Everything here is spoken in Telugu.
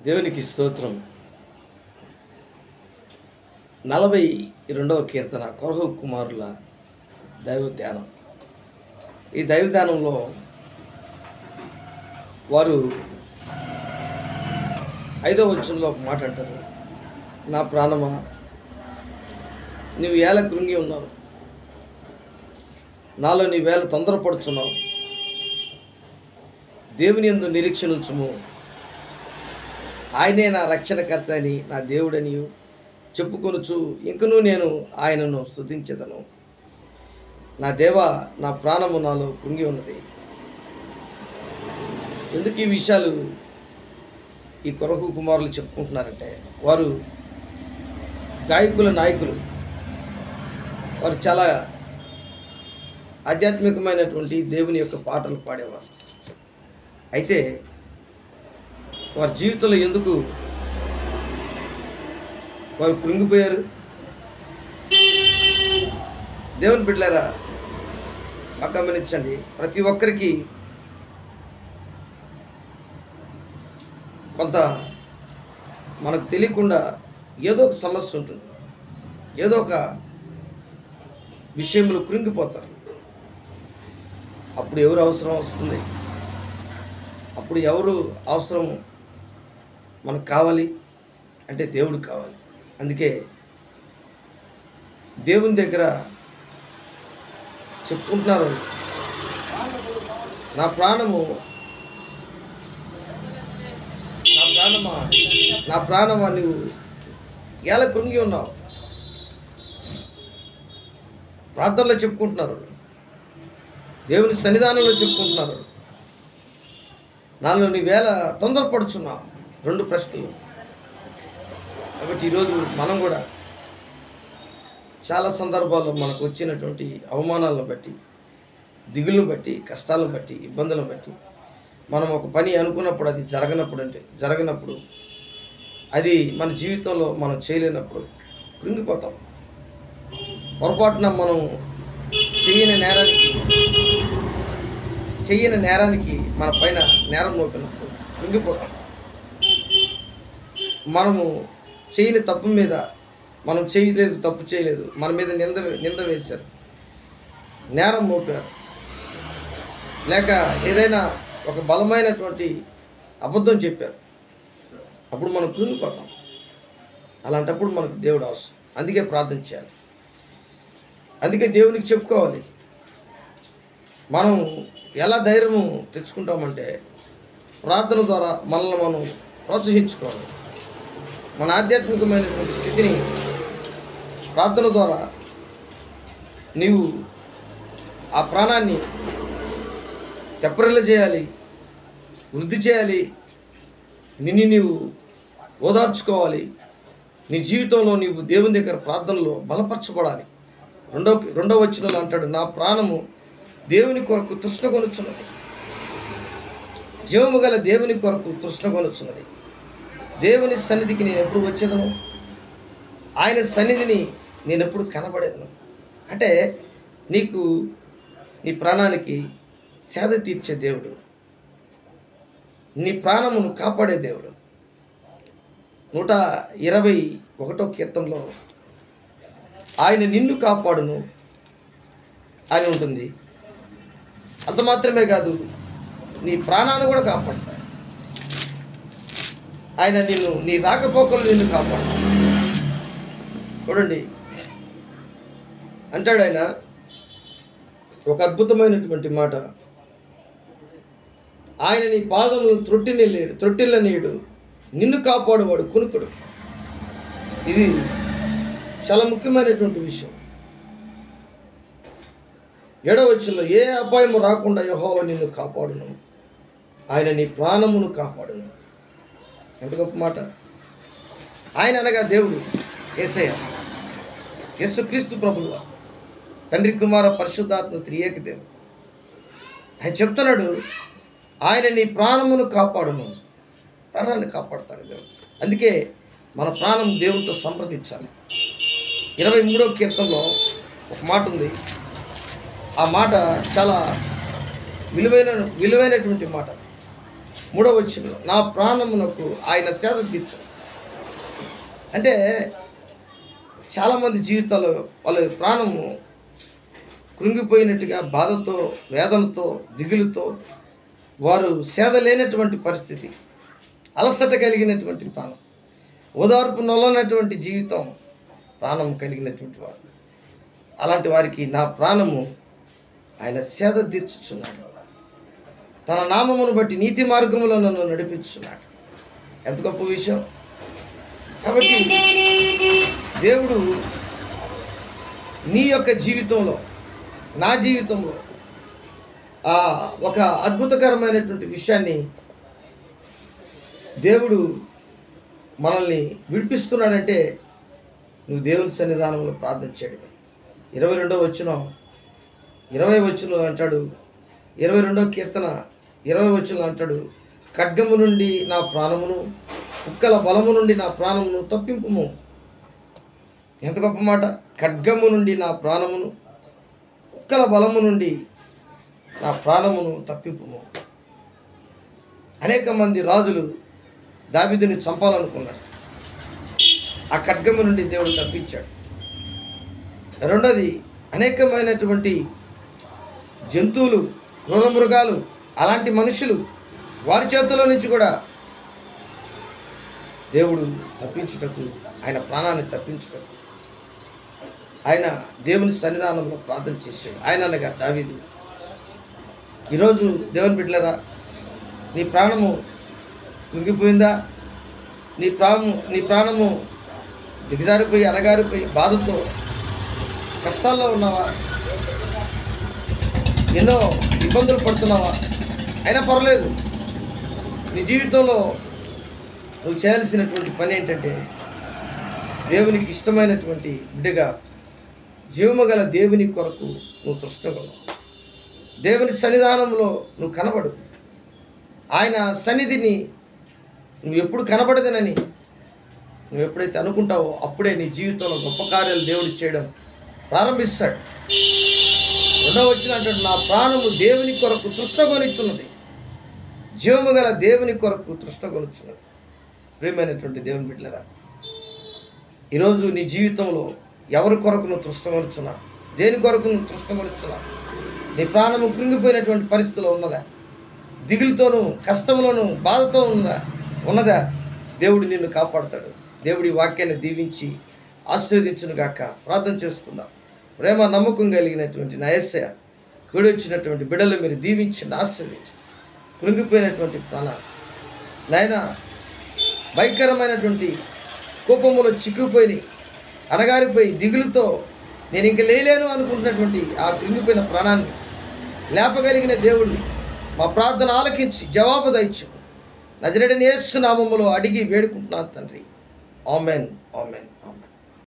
దేవునికి స్తోత్రం. 42వ కీర్తన కొరహు కుమారుల దైవ ధ్యానం. ఈ దైవ ధ్యానంలో వారు 5వ వచనంలో ఒక మాట అంటారు, నా ప్రాణమా నీవు ఏల కృంగి ఉన్నావు, నాలో నీవేళ తొందరపడుచున్నావు, దేవుని యందు నిరీక్షణ ఉంచుము, ఆయనే నా రక్షణకర్త అని నా దేవుడని చెప్పుకొనుచు ఇంకనూ నేను ఆయనను స్తుతించెదను. నా దేవా, నా ప్రాణము నాలో కృంగి ఉన్నది. ఎందుకు ఈ విషయాలు ఈ కొరహు కుమారులు చెప్పుకుంటున్నారంటే, వారు గాయకుల నాయకులు, వారు చాలా ఆధ్యాత్మికమైనటువంటి దేవుని యొక్క పాటలు పాడేవారు. అయితే వారి జీవితంలో ఎందుకు వారు కృంగిపోయారు? దేవుని బిడ్డలారా, గమనించండి, ప్రతి ఒక్కరికి కొంత మనకు తెలియకుండా ఏదో ఒక సమస్య ఉంటుంది, ఏదో ఒక విషయంలో కృంగిపోతారు. అప్పుడు ఎవరు అవసరం వస్తుంది? అప్పుడు ఎవరు అవసరం మనకు కావాలి అంటే దేవుడు కావాలి. అందుకే దేవుని దగ్గర చెప్పుకుంటున్నారు, నా ప్రాణమా నువ్వు ఎలా కృంగి ఉన్నావు. ప్రార్థనలో చెప్పుకుంటున్నారు, దేవుని సన్నిధానంలో చెప్పుకుంటున్నారు, నాలో నీవేళ తొందరపడుచున్నావు. 2 ప్రశ్నలు. కాబట్టి ఈరోజు మనం కూడా చాలా సందర్భాల్లో మనకు వచ్చినటువంటి అవమానాలను బట్టి, దిగులను బట్టి, కష్టాలను బట్టి, ఇబ్బందులను బట్టి మనం ఒక పని అనుకున్నప్పుడు అది జరగనప్పుడు అది మన జీవితంలో మనం చేయలేనప్పుడు కృంగిపోతాం. పొరపాటున మనం చెయ్యని నేరానికి మన పైన నేరం మోపినప్పుడు కృంగిపోతాం. మనము చేయని తప్పు మీద మనం తప్పు చేయలేదు, మన మీద నింద వేశారు, నేరం మోపారు, లేక ఏదైనా ఒక బలమైనటువంటి అబద్ధం చెప్పారు, అప్పుడు మనం కృంగిపోతాం. అలాంటప్పుడు మనకు దేవుడు అవసరం. అందుకే ప్రార్థన చేయాలి, అందుకే దేవునికి చెప్పుకోవాలి. మనం ఎలా ధైర్యము తెచ్చుకుంటామంటే ప్రార్థన ద్వారా మనల్ని మనం ప్రోత్సహించుకోవాలి. మన ఆధ్యాత్మికమైనటువంటి స్థితిని ప్రార్థన ద్వారా నీవు ఆ ప్రాణాన్ని తెప్పరిల్ల చేయాలి, వృద్ధి చేయాలి, నిన్ను నీవు ఓదార్చుకోవాలి. నీ జీవితంలో నీవు దేవుని దగ్గర ప్రార్థనలో బలపరచబడాలి. రెండవ వచనంలో అంటాడు, నా ప్రాణము దేవుని కొరకు తృష్ణగొనుచున్నది, జీవము గల దేవుని కొరకు తృష్ణగొనుచున్నది. దేవుని సన్నిధికి నేను ఎప్పుడు వచ్చేదను, ఆయన సన్నిధిని నేను ఎప్పుడు కనబడేదను. అంటే నీకు నీ ప్రాణానికి సేద తీర్చే దేవుడు, నీ ప్రాణమును కాపాడే దేవుడు. 121వ కీర్తనలో ఆయన నిన్ను కాపాడును అని ఉంటుంది. అంత మాత్రమే కాదు, నీ ప్రాణాన్ని కూడా కాపాడుతాడు. ఆయన నీ రాకపోకలు నిన్ను కాపాడుతాడు. చూడండి, అంటాడు ఆయన ఒక అద్భుతమైనటువంటి మాట, ఆయన నీ పాదములు త్రొట్టిల్లనీయుడు, నిన్ను కాపాడువాడు కునుకుడు. ఇది చాలా ముఖ్యమైనటువంటి విషయం. 7వ వచనంలో, ఏ అపాయము రాకుండా యెహోవా నిన్ను కాపాడును, ఆయన నీ ప్రాణమును కాపాడును. ఎంత గొప్ప మాట. ఆయన అనగా దేవుడు యేసయ్య, యేసుక్రీస్తు ప్రభువు, తండ్రి కుమార పరిశుద్ధాత్మ త్రియేక దేవుడు. ఆయన చెప్తున్నాడు, ఆయన నీ ప్రాణమును కాపాడును. ప్రాణాన్ని కాపాడుతాడు దేవుడు. అందుకే మన ప్రాణం దేవునితో సంప్రదించాలి. 23వ కీర్తనలో ఒక మాట ఉంది, ఆ మాట చాలా విలువైనటువంటి మాట. 3వ వచనంలో నా ప్రాణమునకు ఆయన సేద తీర్చు. అంటే చాలామంది జీవితాల్లో వాళ్ళ ప్రాణము కృంగిపోయినట్టుగా బాధతో, వేదనతో, దిగులుతో వారు సేద లేనటువంటి పరిస్థితి, అలసట కలిగినటువంటి ప్రాణం, ఓదార్పు నొల్లనటువంటి జీవితం ప్రాణం కలిగినటువంటి వారు. అలాంటి వారికి నా ప్రాణము ఆయన సేద తీర్చుచున్నాడు. తన నామమును బట్టి నీతి మార్గములో నన్ను నడిపించున్నాడు. ఎంత గొప్ప విషయం. కాబట్టి దేవుడు నీ యొక్క జీవితంలో, నా జీవితంలో ఒక అద్భుతకరమైనటువంటి విషయాన్ని దేవుడు మనల్ని విడిపిస్తున్నాడంటే నువ్వు దేవుని సన్నిధానంలో ప్రార్థన చేయడమే. 22వ వచనం 20వ వచనంలో అంటాడు, 22వ కీర్తన 20వ వచనంలో అంటాడు, ఖడ్గము నుండి నా ప్రాణమును, కుక్కల బలము నుండి నా ప్రాణమును తప్పింపుము. ఎంత గొప్ప మాట. ఖడ్గము నుండి నా ప్రాణమును, కుక్కల బలము నుండి నా ప్రాణమును తప్పింపుము. అనేక మంది రాజులు దావీదుని చంపాలనుకున్నారు. ఆ ఖడ్గము నుండి దేవుడు తప్పించాడు. రెండోది, అనేకమైనటువంటి జంతువులు, క్రూర మృగాలు, అలాంటి మనుషులు, వారి చేతుల్లో నుంచి కూడా దేవుడు తప్పించుటకు, ఆయన ప్రాణాన్ని తప్పించుటకు ఆయన దేవుని సన్నిధానంలో ప్రార్థన చేశాడు. ఆయన అనగా దావీదు. ఈరోజు దేవుని బిడ్డలారా, నీ ప్రాణము కుంగిపోయిందా? నీ ప్రాణము దిగజారిపోయి, అనగారిపోయి, బాధతో, కష్టాల్లో ఉన్నావా? ఎన్నో ఇబ్బందులు పడుతున్నావా? అయినా పర్లేదు. నీ జీవితంలో నువ్వు చేయాల్సినటువంటి పని ఏంటంటే, దేవునికి ఇష్టమైనటువంటి బిడ్డగా జీవము గల దేవుని కొరకు నువ్వు తృష్ణగలవు. దేవుని సన్నిధానంలో నువ్వు కనబడు. ఆయన సన్నిధిని నువ్వు ఎప్పుడు కనబడదనని నువ్వు ఎప్పుడైతే అనుకుంటావో అప్పుడే నీ జీవితంలో గొప్ప కార్యాలు దేవుడు చేయడం ప్రారంభిస్తాడు. 2వ వచనం అంటాడు, నా ప్రాణము దేవుని కొరకు తృష్ణగొనిచున్నది, జీవము గల దేవుని కొరకు తృష్ణగొనుచున్నది. ప్రియమైనటువంటి దేవుని బిడ్డలారా, ఈరోజు నీ జీవితంలో ఎవరి కొరకు నువ్వు తృష్ణగొనుచున్నావు? దేని కొరకు నువ్వు తృష్ణగొనుచున్నావు? నీ ప్రాణము కృంగిపోయినటువంటి పరిస్థితిలో ఉన్నదా? దిగులుతోనూ, కష్టంలోనూ, బాధతో ఉన్నదా? దేవుడు నిన్ను కాపాడుతాడు. దేవుడి వాక్యాన్ని దీవించి ఆశీర్వదించును గాక. ప్రార్థన చేసుకుందాం. ప్రేమ నమ్మకం కలిగినటువంటి నా యేసయ్య, కూడి వచ్చినటువంటి బిడ్డలు మీరు దీవించండి, ఆశీర్వదించండి. కృంగిపోయినటువంటి ప్రాణాలు నాయన, భయంకరమైనటువంటి కోపములో చిక్కుపోయి, అనగారిపోయి, దిగులుతో నేను ఇంక లేలేను అనుకుంటున్నటువంటి ఆ కృంగిపోయిన ప్రాణాన్ని లేపగలిగిన దేవుడు మా ప్రార్థన ఆలకించి జవాబు దయచు. నజరేయుడైన యేసు నామములో అడిగి వేడుకుంటున్నాను తండ్రి. Amen, amen, amen.